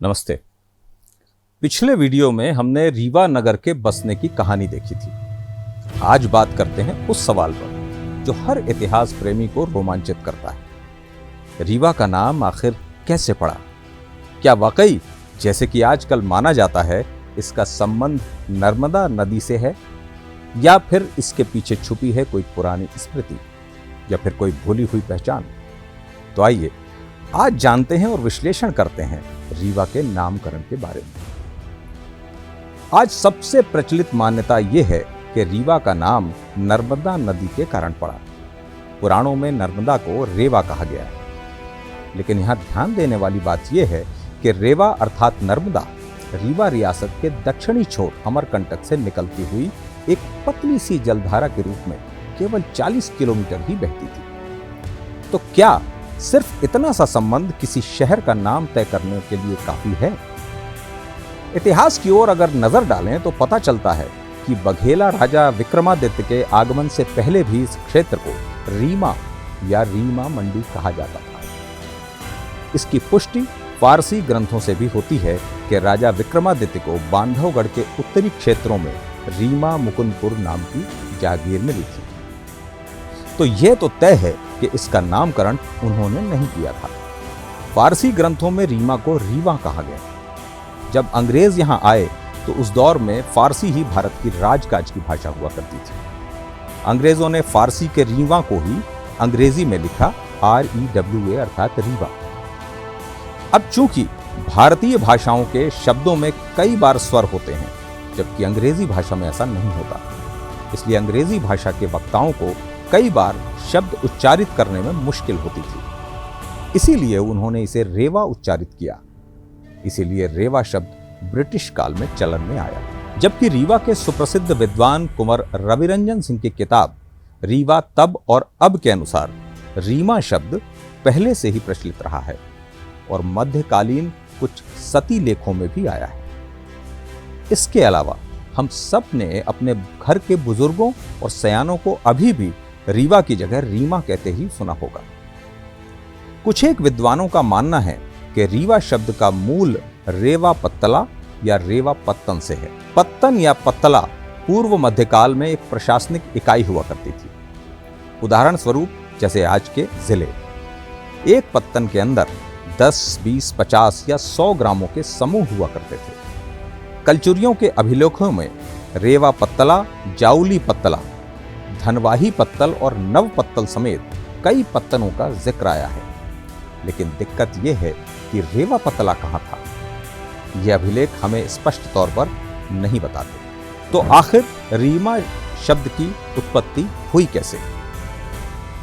नमस्ते। पिछले वीडियो में हमने रीवा नगर के बसने की कहानी देखी थी। आज बात करते हैं उस सवाल पर जो हर इतिहास प्रेमी को रोमांचित करता है। रीवा का नाम आखिर कैसे पड़ा? क्या वाकई जैसे कि आजकल माना जाता है इसका संबंध नर्मदा नदी से है, या फिर इसके पीछे छुपी है कोई पुरानी स्मृति या फिर कोई भूली हुई पहचान? तो आइए आज जानते हैं और विश्लेषण करते हैं रीवा के नामकरण के बारे में। आज सबसे प्रचलित मान्यता यह है कि रीवा का नाम नर्मदा नदी के कारण पड़ा। पुराणों में नर्मदा को रेवा कहा गया है, लेकिन यहां ध्यान देने वाली बात यह है कि रेवा अर्थात नर्मदा रीवा रियासत के दक्षिणी छोर अमरकंटक से निकलती हुई एक पतली सी जलधारा के रूप में केवल 40 किलोमीटर ही बहती थी। तो क्या सिर्फ इतना सा संबंध किसी शहर का नाम तय करने के लिए काफी है? इतिहास की ओर अगर नजर डालें तो पता चलता है कि बघेला राजा विक्रमादित्य के आगमन से पहले भी इस क्षेत्र को रीमा या रीमा मंडी कहा जाता था। इसकी पुष्टि फारसी ग्रंथों से भी होती है कि राजा विक्रमादित्य को बांधवगढ़ के उत्तरी क्षेत्रों में रीमा मुकुंदपुर नाम की जागीर मिली थी। तो यह तो तय है कि इसका नामकरण उन्होंने नहीं किया था। फारसी ग्रंथों में रीमा को रीवा कहा गया। जब अंग्रेज यहां आए तो उस दौर में फारसी ही भारत की राजकाज की भाषा हुआ करती थी। अंग्रेजों ने फारसी के रीवा को ही अंग्रेजी में लिखा REWA अर्थात रीवा। अब चूंकि भारतीय भाषाओं के शब्दों में कई बार स्वर होते हैं, जबकि अंग्रेजी भाषा में ऐसा नहीं होता, इसलिए अंग्रेजी भाषा के वक्ताओं को कई बार शब्द उच्चारित करने में मुश्किल होती थी। इसीलिए उन्होंने इसे रेवा उच्चारित किया। इसीलिए रेवा शब्द ब्रिटिश काल में चलन में आया। जबकि रीवा के सुप्रसिद्ध विद्वान कुंवर रविरंजन सिंह की किताब रीवा तब और अब के अनुसार रीमा शब्द पहले से ही प्रचलित रहा है और मध्यकालीन कुछ सती लेखों में भी आया है। इसके अलावा हम सब ने अपने घर के बुजुर्गों और सयानों को अभी भी रीवा की जगह रीमा कहते ही सुना होगा। कुछ एक विद्वानों का मानना है कि रीवा शब्द का मूल रेवा पत्तला या रेवा पत्तन से है। पत्तन या पत्तला पूर्व मध्यकाल में एक प्रशासनिक इकाई हुआ करती थी। उदाहरण स्वरूप जैसे आज के जिले। एक पत्तन के अंदर 10, 20, 50 या 100 ग्रामों के समूह हुआ करते थे। कलचुरियों के अभिलेखों में रेवा पत्तला, जाउली पत्तला, धनवाही पत्तल और नव पत्तल समेत कई पत्तनों का जिक्र आया है। लेकिन दिक्कत यह है कि रेवा पत्तला कहां था, यह अभिलेख हमें स्पष्ट तौर पर नहीं बताते। तो आखिर रीमा शब्द की उत्पत्ति हुई कैसे?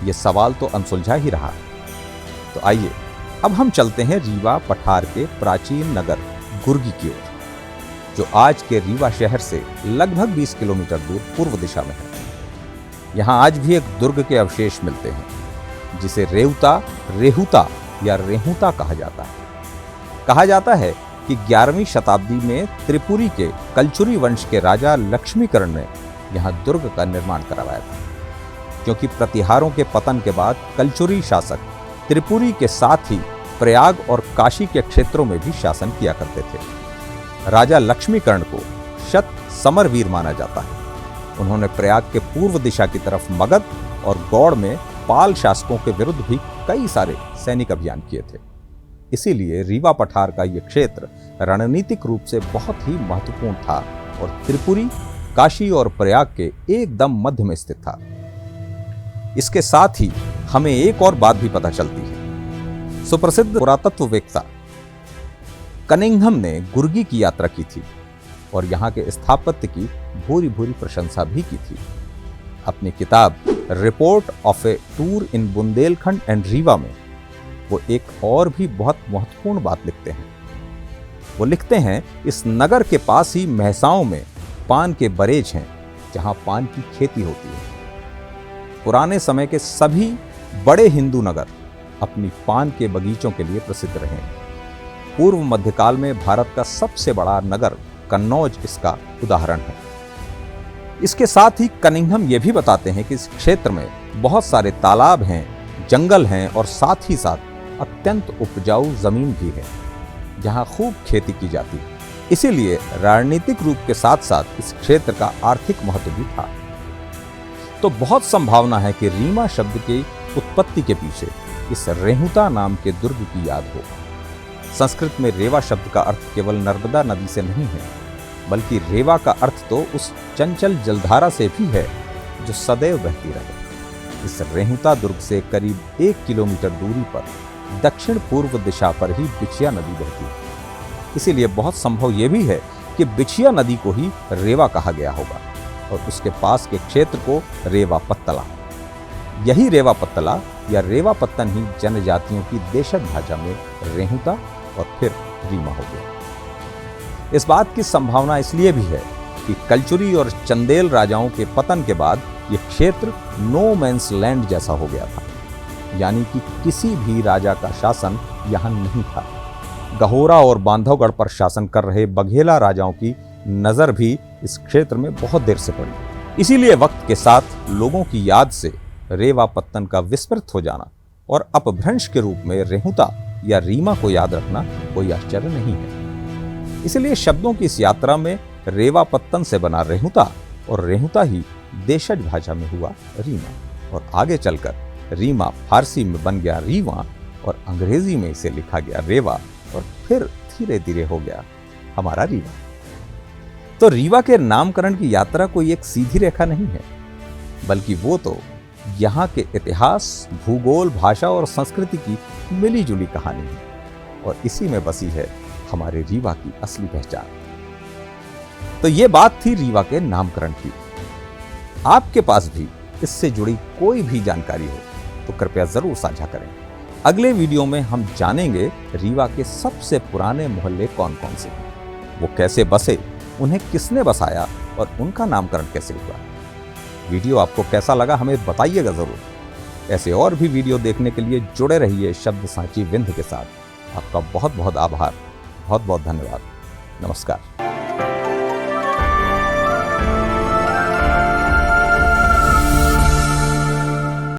यह सवाल तो अनसुलझा ही रहा। तो आइए अब हम चलते हैं रीवा पठार के प्राचीन नगर गुर्गी की ओर, जो आज के रीवा शहर से लगभग 20 किलोमीटर दूर पूर्व दिशा में है। यहां आज भी एक दुर्ग के अवशेष मिलते हैं, जिसे रेवता, रेहुता या रेहुता कहा जाता है। कहा जाता है कि 11वीं शताब्दी में त्रिपुरी के कलचुरी वंश के राजा लक्ष्मीकरण ने यहां दुर्ग का निर्माण करवाया था, क्योंकि प्रतिहारों के पतन के बाद कलचुरी शासक त्रिपुरी के साथ ही प्रयाग और काशी के क्षेत्रों में भी शासन किया करते थे। राजा लक्ष्मीकरण को शत समरवीर माना जाता है। उन्होंने प्रयाग के पूर्व दिशा की तरफ मगध और गौड़ में पाल शासकों के विरुद्ध भी कई सारे सैनिक अभियान किए थे। इसीलिए रीवा पठार का यह क्षेत्र रणनीतिक रूप से बहुत ही महत्वपूर्ण था और त्रिपुरी, काशी और प्रयाग के एकदम मध्य में स्थित था। इसके साथ ही हमें एक और बात भी पता चलती है। सुप्रसिद्ध पुरातत्ववेत्ता कनिंघम ने गुर्गी की यात्रा की थी और यहाँ के स्थापत्य की भूरी भूरी प्रशंसा भी की थी। अपनी किताब report of A tour in Bundelkhand and Rewa में वो एक और भी बहुत महत्वपूर्ण बात लिखते हैं। वो लिखते हैं, इस नगर के पास ही महसाओं में पान के बरेज हैं, जहां पान की खेती होती है। पुराने समय के सभी बड़े हिंदू नगर अपनी पान के बगीचों के लिए प्रसिद्ध रहे हैं। पूर्व मध्यकाल में भारत का सबसे बड़ा नगर कन्नौज इसका उदाहरण है। इसके साथ ही कनिंघम ये भी बताते हैं कि इस क्षेत्र में बहुत सारे तालाब हैं, जंगल हैं और साथ ही साथ अत्यंत उपजाऊ जमीन भी है, जहां खूब खेती की जाती। इसीलिए राजनीतिक रूप के साथ साथ इस क्षेत्र का आर्थिक महत्व भी था। तो बहुत संभावना है कि रीवा शब्द की उत्पत्ति के पीछे इस रेहुता नाम के दुर्ग की याद हो। संस्कृत में रेवा शब्द का अर्थ केवल नर्मदा नदी से नहीं है, बल्कि रेवा का अर्थ तो उस चंचल जलधारा से भी है जो सदैव बहती रहे। इस रेहुता दुर्ग से करीब 1 किलोमीटर दूरी पर दक्षिण पूर्व दिशा पर ही बिछिया नदी बहती है। इसीलिए बहुत संभव यह भी है कि बिछिया नदी को ही रेवा कहा गया होगा और उसके पास के क्षेत्र को रेवा पत्तला। यही रेवा पत्तला या रेवा पत्तन ही जनजातियों की देशज भाषा में रेहुता और फिर रीवा हो गया। इस बात की संभावना इसलिए भी है कि कलचुरी और चंदेल राजाओं के पतन के बाद यह क्षेत्र नो मैंस लैंड जैसा हो गया था, यानी कि किसी भी राजा का शासन यहां नहीं था। गहोरा और बांधवगढ़ पर शासन कर रहे बघेला राजाओं की नजर भी इस क्षेत्र में बहुत देर से पड़ी। इसीलिए वक्त के साथ लोगों की याद से रेवा पत्तन का विस्मृत हो जाना और अपभ्रंश के रूप में रेहुता या रीवा को याद रखना कोई आश्चर्य नहीं है। इसलिए शब्दों की इस यात्रा में रेवा पत्तन से बना रेहुता और रेहुता ही देशज भाषा में हुआ रीवा और आगे चलकर रीवा फारसी में बन गया रीवा और अंग्रेजी में इसे लिखा गया रेवा और फिर धीरे धीरे हो गया हमारा रीवा। तो रीवा के नामकरण की यात्रा कोई एक सीधी रेखा नहीं है, बल्कि वो तो यहाँ के इतिहास, भूगोल, भाषा और संस्कृति की मिली जुली कहानी है और इसी में बसी है हमारे रीवा की असली पहचान। तो ये बात थी रीवा के नामकरण की। आपके पास भी इससे जुड़ी कोई भी जानकारी हो तो कृपया जरूर साझा करें। अगले वीडियो में हम जानेंगे रीवा के सबसे पुराने मोहल्ले कौन कौन से हैं, वो कैसे बसे, उन्हें किसने बसाया और उनका नामकरण कैसे हुआ। वीडियो आपको कैसा लगा हमें बताइएगा जरूर। ऐसे और भी वीडियो देखने के लिए जुड़े रहिए शब्द सांची विंध्य के साथ। आपका बहुत बहुत आभार, बहुत बहुत धन्यवाद। नमस्कार।